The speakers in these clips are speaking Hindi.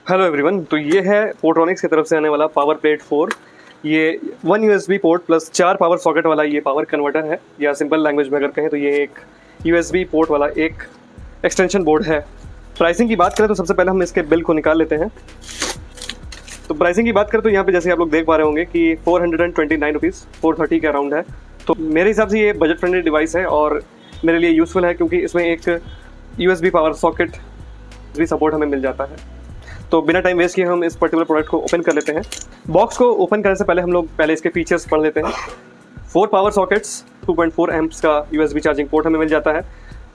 हेलो एवरीवन, तो ये है पोर्ट्रॉनिक्स की तरफ से आने वाला पावर प्लेट 4। ये 1 USB port plus 4 power socket वाला ये पावर कन्वर्टर है, या सिंपल लैंग्वेज में अगर कहें तो ये एक USB पोर्ट वाला एक एक्सटेंशन बोर्ड है। प्राइसिंग की बात करें तो सबसे पहले हम इसके बिल को निकाल लेते हैं। तो प्राइसिंग की बात करें तो यहाँ पे जैसे आप लोग देख पा रहे होंगे कि 429 रुपीज़ 430 के अराउंड है। तो मेरे हिसाब से ये बजट फ्रेंडली डिवाइस है और मेरे लिए यूज़फुल है, क्योंकि इसमें एक USB पावर सॉकेट भी सपोर्ट हमें मिल जाता है। तो बिना टाइम वेस्ट किए हम इस पर्टिकुलर प्रोडक्ट को ओपन कर लेते हैं। बॉक्स को ओपन करने से पहले हम लोग पहले इसके फीचर्स पढ़ लेते हैं। 4 पावर सॉकेट्स, 2.4 एम्प्स का USB चार्जिंग पोर्ट हमें मिल जाता है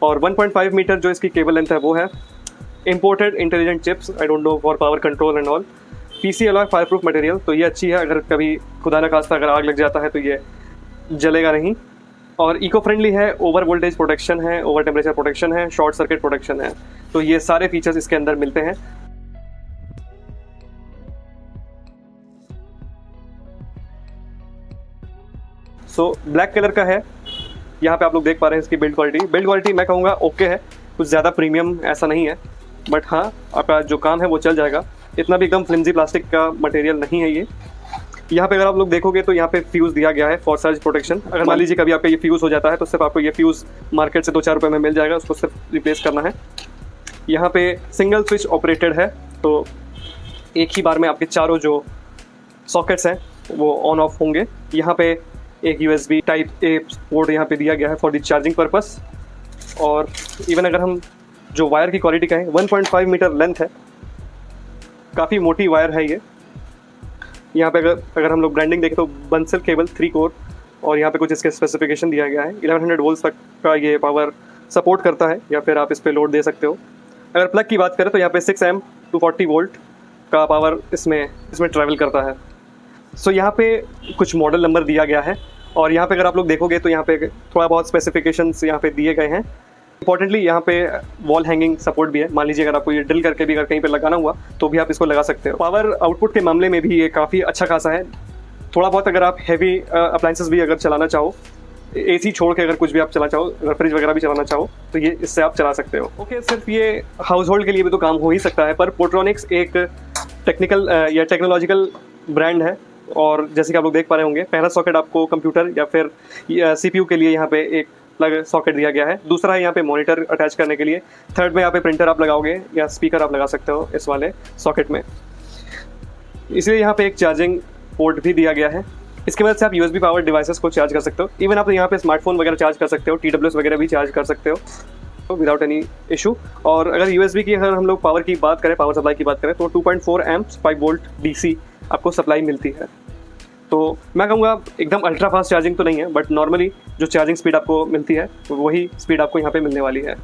और 1.5 मीटर जो इसकी केबल लेंथ है वो है। Imported intelligent chips, I don't know, for power control and all. PC alloy fire proof material, तो ये अच्छी है, अगर कभी खुदा न खास्ता अगर आग लग जाता है तो ये जलेगा नहीं। और इको फ्रेंडली है, ओवर वोल्टेज प्रोटेक्शन है, ओवर टेम्परेचर प्रोटेक्शन है, शॉर्ट सर्किट प्रोटेक्शन है। तो ये सारे फीचर्स इसके अंदर मिलते हैं। ब्लैक कलर का है। यहाँ पे आप लोग देख पा रहे हैं इसकी बिल्ड क्वालिटी मैं कहूँगा ओके है, कुछ ज़्यादा प्रीमियम ऐसा नहीं है, बट हाँ आपका जो काम है वो चल जाएगा। इतना भी एकदम फ्लिमजी प्लास्टिक का मटेरियल नहीं है ये। यहाँ पे अगर आप लोग देखोगे तो यहाँ पे फ्यूज़ दिया गया है फॉर सर्ज प्रोटेक्शन। अगर मान लीजिए कभी आपका ये फ्यूज़ हो जाता है तो सिर्फ आपको ये फ्यूज़ मार्केट से 2-4 रुपये में मिल जाएगा, उसको सिर्फ रिप्लेस करना है। यहाँ पे सिंगल स्विच ऑपरेटेड है, तो एक ही बार में आपके चारों जो सॉकेट्स हैं वो ऑन ऑफ होंगे। यहाँ पे एक USB टाइप ए पोर्ट यहाँ पे दिया गया है फॉर द चार्जिंग पर्पस। और इवन अगर हम जो वायर की क्वालिटी कहें, 1.5 मीटर लेंथ है, काफ़ी मोटी वायर है ये। यहाँ पे अगर हम लोग ब्रांडिंग देखें तो बंसल केबल 3 कोर, और यहाँ पे कुछ इसके स्पेसिफिकेशन दिया गया है। 1100 वोल्ट्स तक का ये पावर सपोर्ट करता है, या फिर आप इस पर लोड दे सकते हो। अगर प्लग की बात करें तो यहाँ पे 6 एम्प 240 वोल्ट का पावर इसमें ट्रैवल करता है। यहाँ पे कुछ मॉडल नंबर दिया गया है, और यहाँ पे अगर आप लोग देखोगे तो यहाँ पे थोड़ा बहुत स्पेसिफिकेशंस यहाँ पे दिए गए हैं। इंपॉर्टेंटली यहाँ पे वॉल हैंगिंग सपोर्ट भी है। मान लीजिए अगर आपको ये ड्रिल करके भी अगर कहीं पे लगाना हुआ तो भी आप इसको लगा सकते हो। पावर आउटपुट के मामले में भी ये काफ़ी अच्छा खासा है। थोड़ा बहुत अगर आप हैवी अप्लाइंसेस भी अगर चलाना चाहो, AC छोड़ के अगर कुछ भी आप चला चाहो, अगर फ्रिज वगैरह भी चलाना चाहो तो ये इससे आप चला सकते हो। ओके, सिर्फ ये हाउस होल्ड के लिए भी तो काम हो ही सकता है, पर पोर्ट्रॉनिक्स एक टेक्निकल या टेक्नोलॉजिकल ब्रांड है। और जैसे कि आप लोग देख पा रहे होंगे, पहला सॉकेट आपको कंप्यूटर या फिर CPU के लिए यहाँ पे एक प्लग सॉकेट दिया गया है। दूसरा है यहाँ पे मॉनिटर अटैच करने के लिए। थर्ड में यहाँ पे प्रिंटर आप लगाओगे या स्पीकर आप लगा सकते हो इस वाले सॉकेट में। इसलिए यहाँ पे एक चार्जिंग पोर्ट भी दिया गया है। इसकी मदद से आप USB पावर डिवाइसेस को चार्ज कर सकते हो। इवन आप यहाँ पे स्मार्टफोन वगैरह चार्ज कर सकते हो, TWS वगैरह भी चार्ज कर सकते हो विदाउट एनी इशू। और अगर USB की अगर हम लोग पावर की बात करें, पावर सप्लाई की बात करें, तो 2.4 एम्प्स 5 वोल्ट DC आपको सप्लाई मिलती है। तो मैं कहूँगा एकदम अल्ट्रा फास्ट चार्जिंग तो नहीं है, बट नॉर्मली जो चार्जिंग स्पीड आपको मिलती है वही स्पीड आपको यहाँ पे मिलने वाली है।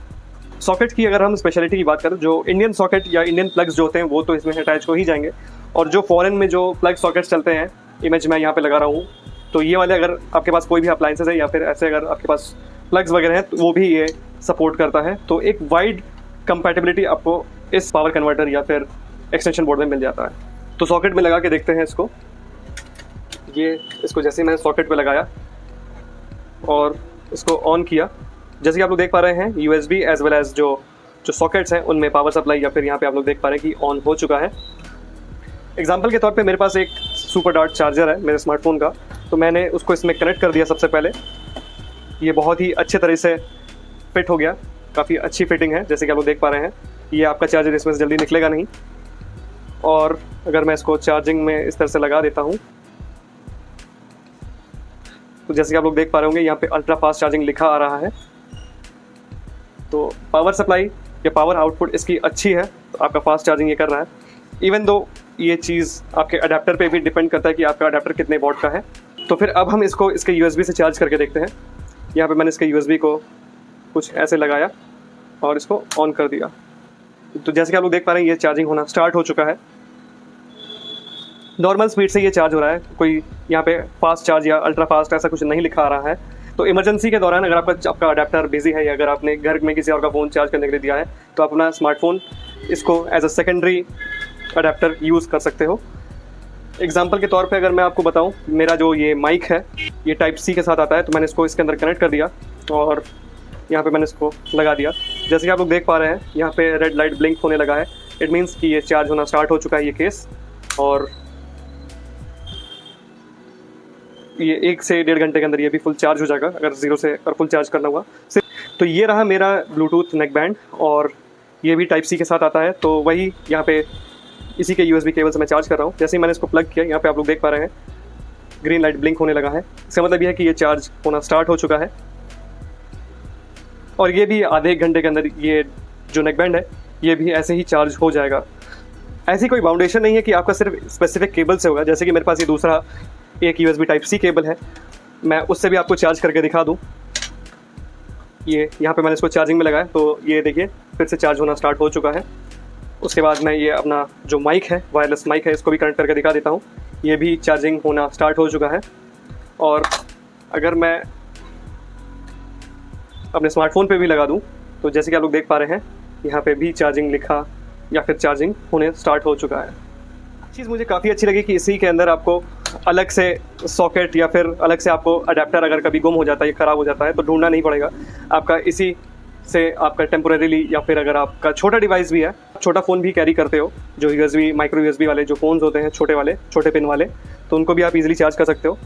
सॉकेट की अगर हम स्पेशलिटी की बात करें, जो इंडियन सॉकेट या इंडियन प्लग्स जो होते हैं वो तो इसमें अटैच हो ही जाएंगे, और जो फॉरेन में जो प्लग सॉकेट्स चलते हैं, इमेज मैं यहाँ पे लगा रहा हूँ, तो ये वाले अगर आपके पास कोई भी अप्लाइंसेस है या फिर ऐसे अगर आपके पास प्लग्स वगैरह हैं तो वो भी ये सपोर्ट करता है। तो एक वाइड कंपैटिबिलिटी आपको इस पावर कन्वर्टर या फिर एक्सटेंशन बोर्ड में मिल जाता है। तो सॉकेट में लगा के देखते हैं इसको। इसको जैसे मैंने सॉकेट पे लगाया और इसको ऑन किया, जैसे कि आप लोग देख पा रहे हैं USB एज वेल एज जो सॉकेट्स हैं उनमें पावर सप्लाई या फिर यहाँ पे आप लोग देख पा रहे हैं कि ऑन हो चुका है। एग्जांपल के तौर पे मेरे पास एक सुपर डार्ट चार्जर है मेरे स्मार्टफोन का, तो मैंने उसको इसमें कनेक्ट कर दिया। सबसे पहले ये बहुत ही अच्छे तरह से फिट हो गया, काफ़ी अच्छी फिटिंग है। जैसे कि आप लोग देख पा रहे हैं, ये आपका चार्जर इसमें से जल्दी निकलेगा नहीं। और अगर मैं इसको चार्जिंग में इस तरह से लगा देता हूँ तो जैसे कि आप लोग देख पा रहे होंगे, यहाँ पे अल्ट्रा फास्ट चार्जिंग लिखा आ रहा है। तो पावर सप्लाई या पावर आउटपुट इसकी अच्छी है, तो आपका फास्ट चार्जिंग ये कर रहा है। इवन दो ये चीज़ आपके अडेप्टर पे भी डिपेंड करता है कि आपका अडेप्टर कितने वॉट का है। तो फिर अब हम इसको इसके USB से चार्ज करके देखते हैं। यहाँ पे मैंने इसके USB को कुछ ऐसे लगाया और इसको ऑन कर दिया। तो जैसे कि आप लोग देख पा रहे हैं, ये चार्जिंग होना स्टार्ट हो चुका है। नॉर्मल स्पीड से ये चार्ज हो रहा है, कोई यहाँ पे फास्ट चार्ज या अल्ट्रा फास्ट ऐसा कुछ नहीं लिखा आ रहा है। तो इमरजेंसी के दौरान अगर आपका अडेप्टर बिजी है या अगर आपने घर में किसी और का फ़ोन चार्ज करने के लिए दिया है, तो आप अपना स्मार्टफोन इसको as a secondary adapter use कर सकते हो। एग्जाम्पल के तौर पे अगर मैं आपको बताऊं, मेरा जो ये माइक है ये टाइप C के साथ आता है, तो मैंने इसको इसके अंदर कनेक्ट कर दिया और यहाँ पे मैंने इसको लगा दिया। जैसे कि आप लोग देख पा रहे हैं, यहाँ पे रेड लाइट ब्लिंक होने लगा है। इट मीन्स कि ये चार्ज होना स्टार्ट हो चुका है ये केस, और ये 1 से 1.5 घंटे के अंदर ये भी फुल चार्ज हो जाएगा अगर ज़ीरो से अगर फुल चार्ज करना हुआ। तो ये रहा मेरा ब्लूटूथ नेक बैंड, और ये भी टाइप सी के साथ आता है। तो वही यहाँ पे इसी के USB केबल से मैं चार्ज कर रहा हूँ। जैसे ही मैंने इसको प्लग किया, यहाँ पे आप लोग देख पा रहे हैं ग्रीन लाइट ब्लिंक होने लगा है। इसका मतलब ये है कि ये चार्ज होना स्टार्ट हो चुका है, और ये भी आधे 1 घंटे के अंदर ये जो नेक बैंड है ये भी ऐसे ही चार्ज हो जाएगा। ऐसी कोई बाउंडेशन नहीं है कि आपका सिर्फ स्पेसिफिक केबल से होगा। जैसे कि मेरे पास ये दूसरा एक USB टाइप सी केबल है, मैं उससे भी आपको चार्ज करके दिखा दूँ। ये यहाँ पे मैंने इसको चार्जिंग में लगाया, तो ये देखिए फिर से चार्ज होना स्टार्ट हो चुका है। उसके बाद मैं ये अपना जो माइक है, वायरलेस माइक है, इसको भी कनेक्ट करके दिखा देता हूँ। ये भी चार्जिंग होना स्टार्ट हो चुका है। और अगर मैं अपने स्मार्टफोन पे भी लगा दूँ, तो जैसे कि आप लोग देख पा रहे हैं यहाँ पे भी चार्जिंग लिखा या फिर चार्जिंग होने स्टार्ट हो चुका है। चीज़ मुझे काफ़ी अच्छी लगी कि इसी के अंदर आपको अलग से सॉकेट या फिर अलग से आपको अडेप्टर अगर कभी गुम हो जाता है या ख़राब हो जाता है तो ढूंढना नहीं पड़ेगा। आपका इसी से आपका टेम्पोरेरीली, या फिर अगर आपका छोटा डिवाइस भी है, छोटा फ़ोन भी कैरी करते हो, जो USB माइक्रो USB वाले जो फ़ोन्स होते हैं छोटे वाले, छोटे पिन वाले, तो उनको भी आप इजीली चार्ज कर सकते हो।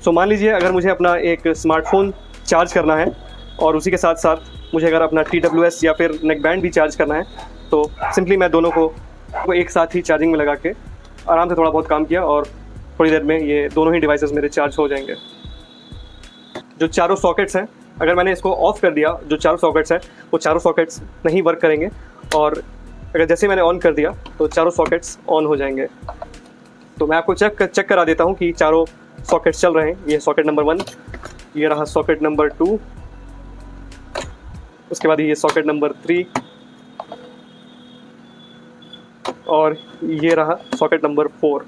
सो मान लीजिए अगर मुझे अपना एक स्मार्टफोन चार्ज करना है और उसी के साथ साथ मुझे अगर अपना TWS या फिर नेक बैंड भी चार्ज करना है, तो सिंपली मैं दोनों को एक साथ ही चार्जिंग में लगा के आराम से थोड़ा बहुत काम किया और थोड़ी देर में ये दोनों ही डिवाइसेस मेरे चार्ज हो जाएंगे। जो चारों सॉकेट्स हैं, अगर मैंने इसको ऑफ कर दिया, जो चारों सॉकेट्स हैं वो चारों सॉकेट्स नहीं वर्क करेंगे, और अगर जैसे मैंने ऑन कर दिया तो चारों सॉकेट्स ऑन हो जाएंगे। तो मैं आपको चेक करा देता हूँ कि चारों सॉकेट्स चल रहे हैं। ये सॉकेट नंबर 1, ये रहा सॉकेट नंबर 2, उसके बाद ये सॉकेट नंबर 3, और ये रहा सॉकेट नंबर 4।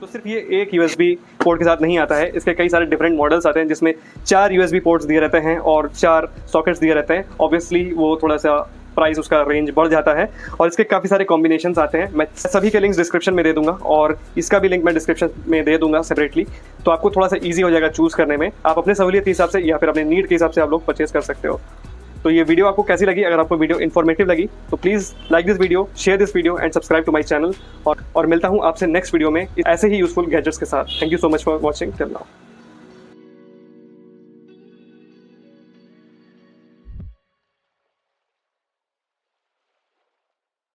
तो सिर्फ ये एक USB पोर्ट के साथ नहीं आता है, इसके कई सारे डिफरेंट मॉडल्स आते हैं जिसमें 4 USB पोर्ट्स दिए रहते हैं और 4 सॉकेट्स दिए रहते हैं। ऑब्वियसली वो थोड़ा सा प्राइस, उसका रेंज बढ़ जाता है, और इसके काफ़ी सारे कॉम्बिनेशंस आते हैं। मैं सभी के लिंक्स डिस्क्रिप्शन में दे दूंगा, और इसका भी लिंक मैं डिस्क्रिप्शन में दे दूंगा सेपरेटली। तो आपको थोड़ा सा ईजी हो जाएगा चूज़ करने में। आप अपने सहूलियत के हिसाब से या फिर अपने नीड के हिसाब से आप लोग परचेज कर सकते हो। तो ये वीडियो आपको कैसी लगी? अगर आपको वीडियो इन्फॉर्मेटिव लगी तो please like this video, share this video and subscribe to my channel. और मिलता हूँ आपसे नेक्स्ट वीडियो में ऐसे ही यूजफुल गैजेट्स के साथ। Thank you so much for watching till now.